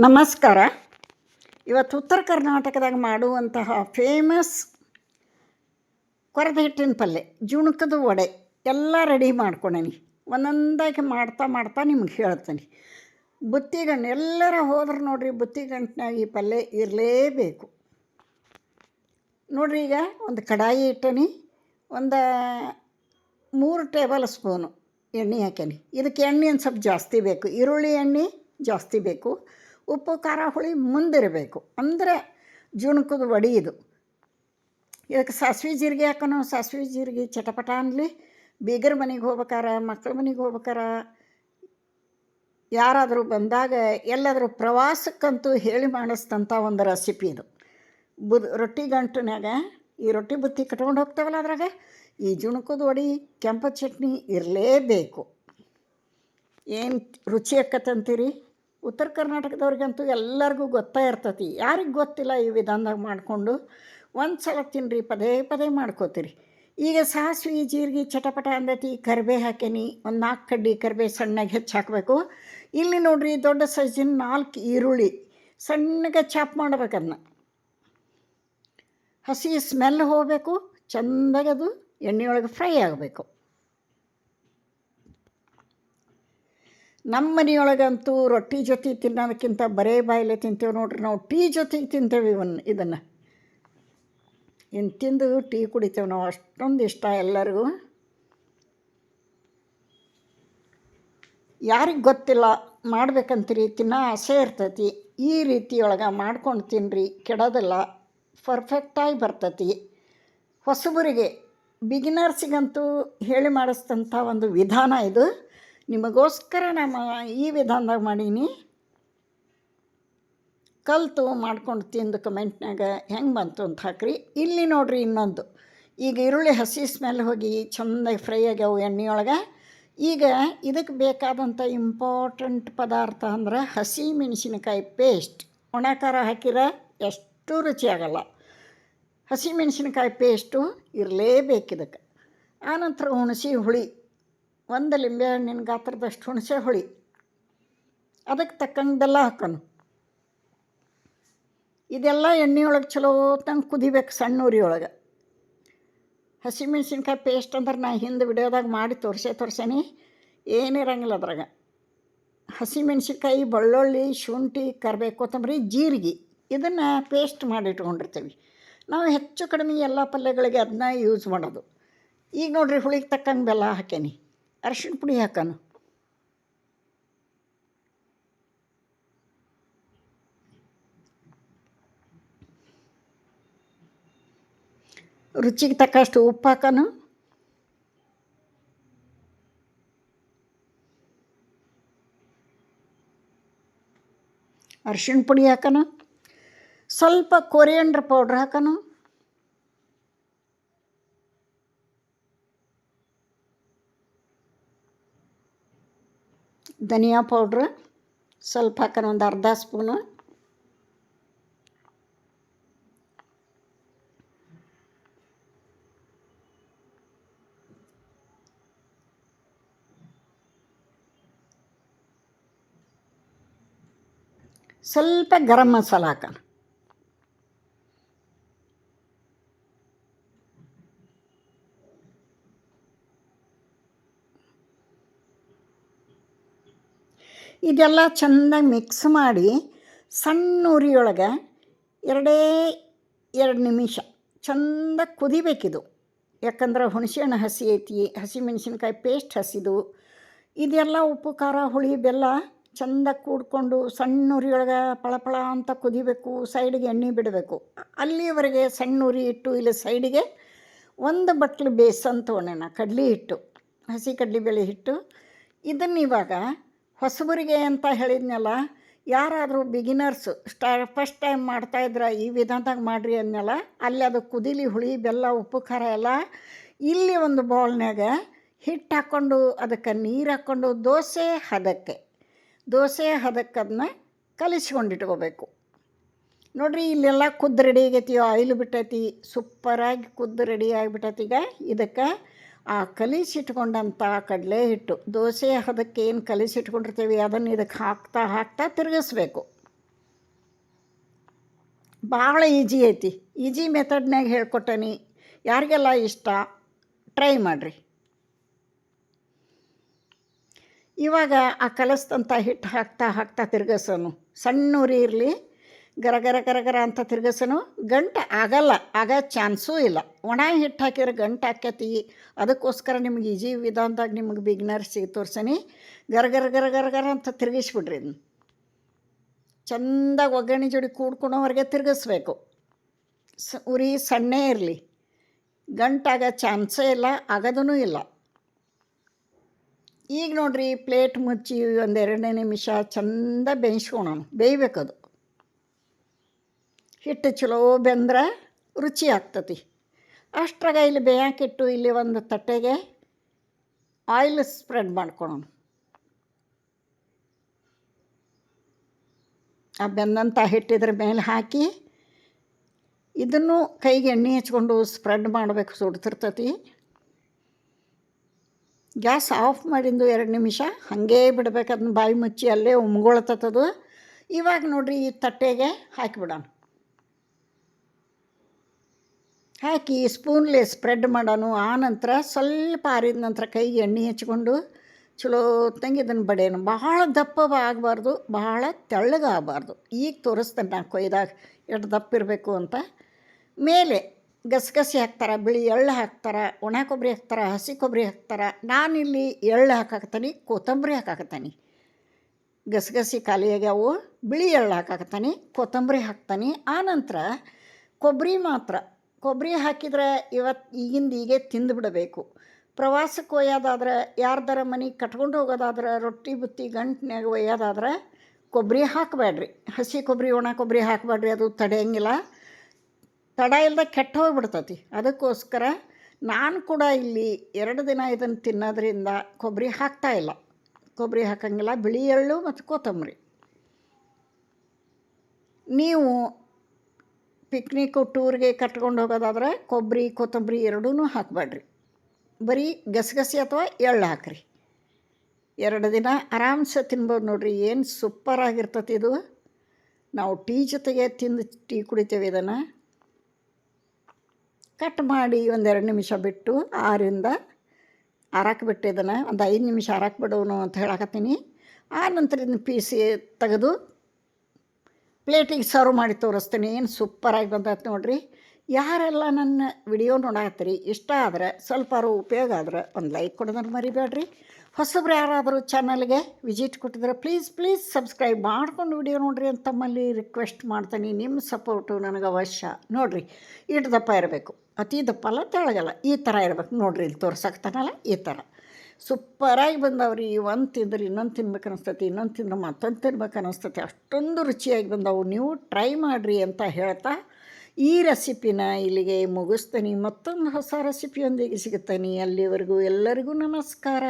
ನಮಸ್ಕಾರ. ಇವತ್ತು ಉತ್ತರ ಕರ್ನಾಟಕದಾಗ ಮಾಡುವಂತಹ ಫೇಮಸ್ ಕೊರದ ಹಿಟ್ಟಿನ ಪಲ್ಯ, ಜುಣಕದ ವಡೆ ಎಲ್ಲ ರೆಡಿ ಮಾಡ್ಕೊಂಡೇನಿ. ಒಂದೊಂದಾಗಿ ಮಾಡ್ತಾ ನಿಮ್ಗೆ ಹೇಳ್ತೀನಿ. ಬುತ್ತಿಗಣ್ಣು ಎಲ್ಲರ ಹೋದ್ರೆ ನೋಡ್ರಿ, ಬುತ್ತಿಗಂಟಿನಾಗ ಈ ಪಲ್ಯ ಇರಲೇಬೇಕು. ನೋಡ್ರಿ, ಈಗ ಒಂದು ಕಡಾಯಿ ಇಟ್ಟನಿ, ಒಂದು 3 ಟೇಬಲ್ ಸ್ಪೂನು ಎಣ್ಣೆ ಹಾಕೀನಿ. ಇದಕ್ಕೆ ಎಣ್ಣೆ ಒಂದು ಸ್ವಲ್ಪ ಜಾಸ್ತಿ ಬೇಕು, ಈರುಳ್ಳಿ ಎಣ್ಣೆ ಜಾಸ್ತಿ ಬೇಕು, ಉಪ್ಪು ಖಾರ ಹುಳಿ ಮುಂದಿರಬೇಕು, ಅಂದರೆ ಜುಣಕದ ವಡೆ ಇದು. ಇದಕ್ಕೆ ಸಾಸಿವೆ ಜೀರಿಗೆ ಹಾಕೋಣ. ಸಾಸಿವೆ ಜೀರಿಗೆ ಚಟಪಟ ಅನ್ನಲಿ. ಬೀಗರ ಮನೆಗೆ ಹೋಗ್ಬೇಕಾರ, ಮಕ್ಕಳ ಮನೆಗೆ ಹೋಗ್ಬೇಕಾರ, ಯಾರಾದರೂ ಬಂದಾಗ, ಎಲ್ಲಾದರೂ ಪ್ರವಾಸಕ್ಕಂತೂ ಹೇಳಿ ಮಾಡಿಸ್ತಂಥ ಒಂದು ರೆಸಿಪಿ ಇದು. ರೊಟ್ಟಿ ಗಂಟಿನಾಗ ಈ ರೊಟ್ಟಿ ಬುತ್ತಿ ಕಟ್ಕೊಂಡು ಹೋಗ್ತಾವಲ್ಲ, ಅದ್ರಾಗ ಈ ಜುಣಕದ ವಡೆ ಕೆಂಪು ಚಟ್ನಿ ಇರಲೇಬೇಕು. ಏನು ರುಚಿ ಆಕ್ಕತ್ತಂತೀರಿ? ಉತ್ತರ ಕರ್ನಾಟಕದವ್ರಿಗಂತೂ ಎಲ್ಲರಿಗೂ ಗೊತ್ತಾ ಇರ್ತೈತಿ. ಯಾರಿಗೆ ಗೊತ್ತಿಲ್ಲ ಈ ವಿಧಾನದಾಗ ಮಾಡಿಕೊಂಡು ಒಂದು ಸಲ ತಿನ್ನಿರಿ, ಪದೇ ಪದೇ ಮಾಡ್ಕೋತೀರಿ. ಈಗ ಸಾಸಿವೆ ಜೀರಿಗೆ ಚಟಪಟ ಅಂದೈತಿ, ಕರಿಬೇ ಹಾಕೀನಿ. ಒಂದು 4 ಕಡ್ಡಿ ಕರಿಬೇ ಸಣ್ಣಗೆ ಹೆಚ್ಚು ಹಾಕಬೇಕು. ಇಲ್ಲಿ ನೋಡ್ರಿ, ದೊಡ್ಡ ಸೈಜಿನ 4 ಈರುಳ್ಳಿ ಸಣ್ಣಗೆ ಚಾಪ್ ಮಾಡ್ಬೇಕದನ್ನ. ಹಸಿ ಸ್ಮೆಲ್ ಹೋಗಬೇಕು, ಚೆಂದಾಗಿ ಅದು ಎಣ್ಣೆಯೊಳಗೆ ಫ್ರೈ ಆಗಬೇಕು. ನಮ್ಮ ಮನೆಯೊಳಗಂತೂ ರೊಟ್ಟಿ ಜೊತೆ ತಿನ್ನೋದಕ್ಕಿಂತ ಬರೇ ಬಾಯಿಲೆ ತಿಂತೇವೆ ನೋಡ್ರಿ. ನಾವು ಟೀ ಜೊತೆಗೆ ತಿಂತೇವೆ ಇದನ್ನು. ಇನ್ನು ತಿಂದು ಟೀ ಕುಡಿತೇವೆ ನಾವು, ಅಷ್ಟೊಂದು ಇಷ್ಟ ಎಲ್ಲರಿಗೂ. ಯಾರಿಗೆ ಗೊತ್ತಿಲ್ಲ ಮಾಡ್ಬೇಕಂತೀರಿ, ತಿನ್ನೋ ಆಸೆ ಇರ್ತೈತಿ, ಈ ರೀತಿಯೊಳಗೆ ಮಾಡ್ಕೊಂಡು ತಿನ್ನಿರಿ, ಕೆಡೋದಿಲ್ಲ, ಪರ್ಫೆಕ್ಟಾಗಿ ಬರ್ತೈತಿ. ಹೊಸಬರಿಗೆ, ಬಿಗಿನರ್ಸಿಗಂತೂ ಹೇಳಿ ಮಾಡಿಸ್ತಂಥ ಒಂದು ವಿಧಾನ ಇದು. ನಿಮಗೋಸ್ಕರ ನಾನು ಈ ವಿಧಾನದಾಗ ಮಾಡೀನಿ. ಕಲಿತು ಮಾಡ್ಕೊಂಡು ತಿಂದು ಕಮೆಂಟ್ನಾಗ ಹೆಂಗೆ ಬಂತು ಅಂತ ಹಾಕ್ರಿ. ಇಲ್ಲಿ ನೋಡ್ರಿ, ಇನ್ನೊಂದು, ಈಗ ಈರುಳ್ಳಿ ಹಸಿ ಸ್ಮೆಲ್ ಹೋಗಿ ಚೆಂದಾಗಿ ಫ್ರೈ ಆಗ್ಯಾವು ಎಣ್ಣೆಯೊಳಗೆ. ಈಗ ಇದಕ್ಕೆ ಬೇಕಾದಂಥ ಇಂಪಾರ್ಟೆಂಟ್ ಪದಾರ್ಥ ಅಂದ್ರೆ ಹಸಿ ಮೆಣಸಿನಕಾಯಿ ಪೇಸ್ಟ್. ಒಣ ಖಾರ ಹಾಕಿರ ಎಷ್ಟು ರುಚಿ ಆಗಲ್ಲ. ಹಸಿ ಮೆಣಸಿನಕಾಯಿ ಪೇಸ್ಟು ಇರಲೇಬೇಕು ಇದಕ್ಕೆ. ಆನಂತರ ಹುಣಸೆ ಹುಳಿ, 1 ಲಿಂಬೆ ಹಣ್ಣಿನ ಗಾತ್ರದಷ್ಟು ಹುಣಸೆ ಹುಳಿ, ಅದಕ್ಕೆ ತಕ್ಕಂಗೆ ಬೆಲ್ಲ ಹಾಕೋಣ. ಇದೆಲ್ಲ ಎಣ್ಣೆಯೊಳಗೆ ಚಲೋ ತಂಗೆ ಕುದಿಬೇಕು, ಸಣ್ಣ ಉರಿಯೊಳಗೆ. ಹಸಿಮೆಣ್ಸಿನ್ಕಾಯಿ ಪೇಸ್ಟ್ ಅಂದ್ರೆ ನಾ ಹಿಂದೆ ವಿಡಿಯೋದಾಗ ಮಾಡಿ ತೋರ್ಸೇನಿ, ಏನಿರಂಗಿಲ್ಲ ಅದ್ರಾಗ. ಹಸಿಮೆಣ್ಸಿನ್ಕಾಯಿ, ಬೆಳ್ಳುಳ್ಳಿ, ಶುಂಠಿ, ಕರಿಬೇವು, ಕೊತ್ತಂಬರಿ, ಜೀರಿಗೆ ಇದನ್ನು ಪೇಸ್ಟ್ ಮಾಡಿ ಇಟ್ಕೊಂಡಿರ್ತೀವಿ ನಾವು. ಹೆಚ್ಚು ಕಡಿಮೆ ಎಲ್ಲ ಪಲ್ಯಗಳಿಗೆ ಅದನ್ನ ಯೂಸ್ ಮಾಡೋದು. ಈಗ ನೋಡ್ರಿ, ಹುಳಿಗೆ ತಕ್ಕಂಗೆ ಬೆಲ್ಲ ಹಾಕೇನಿ, ಅರಿಶಿಣ ಪುಡಿ ಹಾಕೋಣ. ರುಚಿಗೆ ತಕ್ಕಷ್ಟು ಉಪ್ಪು ಹಾಕೋಣ. ಅರಿಶಿಣ ಪುಡಿ ಹಾಕೋಣ. ಸ್ವಲ್ಪ ಕೊರಿಯಂಡ್ರ್ ಪೌಡ್ರ್ ಹಾಕೋಣ. ಧನಿಯಾ ಪೌಡ್ರ್ ಸ್ವಲ್ಪ ಹಾಕೋಣ, ಒಂದು ಅರ್ಧ ಸ್ಪೂನು. ಸ್ವಲ್ಪ ಗರಂ ಮಸಾಲ ಹಾಕೋಣ. ಇದೆಲ್ಲ ಚೆಂದಾಗಿ ಮಿಕ್ಸ್ ಮಾಡಿ ಸಣ್ಣ ಉರಿಯೊಳಗೆ 2 ನಿಮಿಷ ಚೆಂದ ಕುದಿಬೇಕಿದು. ಯಾಕಂದ್ರೆ ಹುಣಸೆಹಣ್ಣು ಹಸಿ ಐತಿ, ಹಸಿ ಮೆಣಸಿನ್ಕಾಯಿ ಪೇಸ್ಟ್ ಹಸಿದು. ಇದೆಲ್ಲ ಉಪ್ಪು ಖಾರ ಹುಳಿ ಬೆಲ್ಲ ಚೆಂದ ಕೂಡ್ಕೊಂಡು ಸಣ್ಣ ಉರಿಯೊಳಗೆ ಪಳಪಳ ಅಂತ ಕುದಿಬೇಕು. ಸೈಡಿಗೆ ಎಣ್ಣೆ ಬಿಡಬೇಕು. ಅಲ್ಲಿವರೆಗೆ ಸಣ್ಣ ಉರಿ ಇಟ್ಟು ಇಲ್ಲಿ ಸೈಡಿಗೆ 1 ಬಟ್ಲು ಬೇಸನ್ ತೊಗೊಂಡೇನ, ಕಡ್ಲೆ ಹಿಟ್ಟು, ಹಸಿ ಕಡ್ಲೆಬೇಳೆ ಹಿಟ್ಟು. ಇದನ್ನು ಇವಾಗ ಹೊಸಬರಿಗೆ ಅಂತ ಹೇಳಿದ್ನಲ್ಲ, ಯಾರಾದರೂ ಬಿಗಿನರ್ಸು ಫಸ್ಟ್ ಟೈಮ್ ಮಾಡ್ತಾಯಿದ್ರೆ ಈ ವಿಧಾನದಾಗ ಮಾಡಿರಿ ಅಂದ್ನಲ್ಲ, ಅಲ್ಲಿ ಅದು ಕುದಿಲಿ, ಹುಳಿ ಬೆಲ್ಲ ಉಪ್ಪು ಖಾರ ಎಲ್ಲ. ಇಲ್ಲಿ ಒಂದು ಬೌಲ್ನಾಗ ಹಿಟ್ಟು ಹಾಕ್ಕೊಂಡು, ಅದಕ್ಕೆ ನೀರು ಹಾಕ್ಕೊಂಡು ದೋಸೆ ಹದಕ್ಕೆ ಅದನ್ನ ಕಲಿಸ್ಕೊಂಡಿಟ್ಕೋಬೇಕು. ನೋಡಿರಿ, ಇಲ್ಲೆಲ್ಲ ಕುದ್ದು ರೆಡಿ ಆಗೈತಿ, ಆಯಿಲ್ ಬಿಟ್ಟೈತಿ, ಸೂಪರಾಗಿ ಕುದ್ದು ರೆಡಿ ಆಗಿಬಿಟ್ಟೈತಿ. ಈಗ ಇದಕ್ಕೆ ಆ ಕಲಿಸಿಟ್ಕೊಂಡಂಥ ಕಡಲೆ ಹಿಟ್ಟು, ದೋಸೆ ಹದಕ್ಕೆ ಏನು ಕಲಿಸಿಟ್ಕೊಂಡಿರ್ತೀವಿ ಅದನ್ನು ಇದಕ್ಕೆ ಹಾಕ್ತಾ ತಿರುಗಿಸ್ಬೇಕು. ಭಾಳ ಈಜಿ ಐತಿ. ಈಜಿ ಮೆಥಡ್ನಾಗ ಹೇಳ್ಕೊಟ್ಟೇನಿ. ಯಾರಿಗೆಲ್ಲ ಇಷ್ಟ ಟ್ರೈ ಮಾಡಿರಿ. ಇವಾಗ ಆ ಕಲಸಿದಂಥ ಹಿಟ್ಟು ಹಾಕ್ತಾ ತಿರ್ಗಸೋನು. ಸಣ್ಣ ಉರಿ ಇರಲಿ, ಗರ ಗರ ಅಂತ ತಿರ್ಗಸೋನು. ಗಂಟು ಆಗಲ್ಲ, ಆಗ ಚಾನ್ಸೂ ಇಲ್ಲ. ಒಣ ಹಿಟ್ಟು ಹಾಕಿದ್ರೆ ಗಂಟು ಆಕ್ಕೈತಿ. ಅದಕ್ಕೋಸ್ಕರ ನಿಮ್ಗೆ ಈಜಿ ವಿಧಾನದಾಗ ನಿಮ್ಗೆ ಬಿಗ್ನರ್ಸಿಗೆ ತೋರ್ಸೀನಿ. ಗರ ಅಂತ ತಿರುಗಿಸ್ಬಿಡ್ರಿ. ಇದನ್ನು ಚೆಂದಾಗಿ ಒಗ್ಗರಣೆ ಜೋಡಿ ಕೂಡ್ಕೊಳೋವರೆಗೆ ತಿರುಗಿಸ್ಬೇಕು. ಉರಿ ಸಣ್ಣೇ ಇರಲಿ, ಗಂಟಾಗ ಚಾನ್ಸೇ ಇಲ್ಲ, ಆಗದೂ ಇಲ್ಲ. ಈಗ ನೋಡಿರಿ, ಪ್ಲೇಟ್ ಮುಚ್ಚಿ 1-2 ನಿಮಿಷ ಚೆಂದ ಬೇಯಿಸ್ಕೊಳೋಣ. ಬೇಯಬೇಕದು. ಹಿಟ್ಟು ಚಲೋ ಬೆಂದ್ರೆ ರುಚಿ ಆಗ್ತತಿ. ಅಷ್ಟ್ರಾಗ ಇಲ್ಲಿ ಬೇಯಾಕಿಟ್ಟು ಇಲ್ಲಿ ಒಂದು ತಟ್ಟೆಗೆ ಆಯಿಲ್ ಸ್ಪ್ರೆಡ್ ಮಾಡ್ಕೊಳೋಣ. ಆ ಬೆಂದಂಥ ಹಿಟ್ಟಿದ್ರ ಮೇಲೆ ಹಾಕಿ ಇದನ್ನು ಕೈಗೆ ಎಣ್ಣೆ ಹಚ್ಕೊಂಡು ಸ್ಪ್ರೆಡ್ ಮಾಡಬೇಕು. ಸುಡ್ತಿರ್ತತಿ. ಗ್ಯಾಸ್ ಆಫ್ ಮಾಡಿದ್ದು 2 ನಿಮಿಷ ಹಾಗೇ ಬಿಡ್ಬೇಕು. ಅದನ್ನ ಬಾಯಿ ಮುಚ್ಚಿ ಅಲ್ಲೇ ಉಮ್ಗೊಳ್ತತದು. ಇವಾಗ ನೋಡಿರಿ, ಈ ತಟ್ಟೆಗೆ ಹಾಕಿಬಿಡೋಣ. ಹಾಕಿ ಸ್ಪೂನ್ಲೆ ಸ್ಪ್ರೆಡ್ ಮಾಡೋಣ. ಆ ನಂತರ ಸ್ವಲ್ಪ ಆರಿದ ನಂತರ ಕೈಗೆ ಎಣ್ಣೆ ಹಚ್ಕೊಂಡು ಚಲೋ ಹೊತ್ತಂಗೆ ಇದನ್ನು ಬಡಿಯೋಣ. ಭಾಳ ದಪ್ಪ ಆಗಬಾರ್ದು, ಭಾಳ ತೆಳ್ಳಗಾಗಬಾರ್ದು. ಈಗ ತೋರಿಸ್ತೇನೆ ನಾನು ಕೊಯ್ದಾಗ ಎಷ್ಟು ದಪ್ಪ ಇರಬೇಕು ಅಂತ. ಮೇಲೆ ಗಸಗಸೆ ಹಾಕ್ತಾರೆ, ಬಿಳಿ ಎಳ್ಳು ಹಾಕ್ತಾರೆ, ಒಣ ಕೊಬ್ಬರಿ ಹಾಕ್ತಾರೆ, ಹಸಿ ಕೊಬ್ಬರಿ ಹಾಕ್ತಾರೆ. ನಾನಿಲ್ಲಿ ಎಳ್ಳು ಹಾಕಾಕತ್ತೀನಿ, ಕೊತ್ತಂಬರಿ ಹಾಕಾಕತ್ತೀನಿ. ಗಸಗಸೆ ಖಾಲಿ ಆಗ್ಯಾವು, ಬಿಳಿ ಎಳ್ಳು ಹಾಕಾಕತ್ತೀನಿ, ಕೊತ್ತಂಬರಿ ಹಾಕ್ತಾನೆ. ಆನಂತರ ಕೊಬ್ಬರಿ ಹಾಕಿದ್ರೆ ಈಗಿಂದ ಈಗೇ ತಿಂದುಬಿಡಬೇಕು. ಪ್ರವಾಸಕ್ಕೆ ಒಯ್ಯೋದಾದ್ರೆ, ಯಾರ್ದಾರ ಮನೆಗೆ ಕಟ್ಕೊಂಡು ಹೋಗೋದಾದ್ರೆ, ರೊಟ್ಟಿ ಬುತ್ತಿ ಗಂಟಿನಾಗ ಒಯ್ಯೋದಾದ್ರೆ ಕೊಬ್ಬರಿ ಹಾಕಬೇಡ್ರಿ. ಹಸಿ ಕೊಬ್ಬರಿ ಒಣ ಕೊಬ್ಬರಿ ಹಾಕಬೇಡ್ರಿ, ಅದು ತಡೆಯಂಗಿಲ್ಲ. ತಡ ಇಲ್ಲದೆ ಕೆಟ್ಟು ಹೋಗ್ಬಿಡ್ತತಿ. ಅದಕ್ಕೋಸ್ಕರ ನಾನು ಕೂಡ ಇಲ್ಲಿ 2 ದಿನ ಇದನ್ನು ತಿನ್ನೋದ್ರಿಂದ ಕೊಬ್ಬರಿ ಹಾಕ್ತಾಯಿಲ್ಲ. ಕೊಬ್ಬರಿ ಹಾಕಂಗಿಲ್ಲ, ಬಿಳಿ ಎಳ್ಳು ಮತ್ತು ಕೊತ್ತಂಬರಿ. ನೀವು ಪಿಕ್ನಿಕ್ಕು ಟೂರ್ಗೆ ಕಟ್ಕೊಂಡು ಹೋಗೋದಾದ್ರೆ ಕೊಬ್ಬರಿ ಕೊತ್ತಂಬರಿ ಎರಡೂ ಹಾಕಬೇಡ್ರಿ. ಬರೀ ಗಸಗಸೆ ಅಥವಾ ಎಳ್ಳು ಹಾಕ್ರಿ. 2 ದಿನ ಆರಾಮ್ಸೆ ತಿನ್ಬೋದು ನೋಡಿರಿ. ಏನು ಸೂಪರಾಗಿರ್ತತಿ ಇದು. ನಾವು ಟೀ ಜೊತೆಗೆ ತಿಂದು ಟೀ ಕುಡಿತೇವೆ. ಇದನ್ನು ಕಟ್ ಮಾಡಿ 1-2 ನಿಮಿಷ ಬಿಟ್ಟು ಆರಾಕ್ಬಿಟ್ಟು ಇದನ್ನು ಒಂದು 5 ನಿಮಿಷ ಆರಾಕ್ಬಿಡೋನು ಅಂತ ಹೇಳಕತ್ತೀನಿ. ಆ ನಂತರ ಇದನ್ನು ಪೀಸಿ ತೆಗೆದು ಪ್ಲೇಟಿಗೆ ಸರ್ವ್ ಮಾಡಿ ತೋರಿಸ್ತೀನಿ. ಏನು ಸೂಪರಾಗಿ ಬಂದೈತೆ ನೋಡಿರಿ. ಯಾರೆಲ್ಲ ನನ್ನ ವಿಡಿಯೋ ನೋಡಾತ್ತೀರಿ, ಇಷ್ಟ ಆದರೆ ಸ್ವಲ್ಪ ಉಪಯೋಗ ಆದರೆ ಒಂದು ಲೈಕ್ ಕೊಡೋದನ್ನು ಮರಿಬೇಡ್ರಿ. ಹೊಸಬ್ರು ಯಾರಾದರೂ ಚಾನಲ್ಗೆ ವಿಸಿಟ್ ಕೊಟ್ಟಿದ್ರೆ ಪ್ಲೀಸ್ ಸಬ್ಸ್ಕ್ರೈಬ್ ಮಾಡ್ಕೊಂಡು ವಿಡಿಯೋ ನೋಡಿರಿ ಅಂತ ತಮ್ಮಲ್ಲಿ ರಿಕ್ವೆಸ್ಟ್ ಮಾಡ್ತೀನಿ. ನಿಮ್ಮ ಸಪೋರ್ಟು ನನಗೆ ಅವಶ್ಯ. ನೋಡಿರಿ, ಇಷ್ಟು ದಪ್ಪ ಇರಬೇಕು, ಅತಿ ದಪ್ಪ ಅಲ್ಲ, ತೆಳಗಲ್ಲ, ಈ ಥರ ಇರಬೇಕು. ನೋಡಿರಿ, ಇಲ್ಲಿ ತೋರ್ಸಕ್ತಾನಲ್ಲ, ಈ ಥರ ಸೂಪರಾಗಿ ಬಂದವ್ರಿ. ಒಂದು ತಿಂದ್ರೆ ಇನ್ನೊಂದು ತಿನ್ಬೇಕು ಅನಿಸ್ತತಿ, ಇನ್ನೊಂದು ತಿಂದ್ರೆ ಮತ್ತೊಂದು ತಿನ್ಬೇಕು ಅನಿಸ್ತತಿ. ಅಷ್ಟೊಂದು ರುಚಿಯಾಗಿ ಬಂದವು. ನೀವು ಟ್ರೈ ಮಾಡಿರಿ ಅಂತ ಹೇಳ್ತಾ ಈ ರೆಸಿಪಿನ ಇಲ್ಲಿಗೆ ಮುಗಿಸ್ತೀನಿ. ಮತ್ತೊಂದು ಹೊಸ ರೆಸಿಪಿಯೊಂದಿಗೆ ಸಿಗುತ್ತೀನಿ. ಅಲ್ಲಿವರೆಗೂ ಎಲ್ಲರಿಗೂ ನಮಸ್ಕಾರ.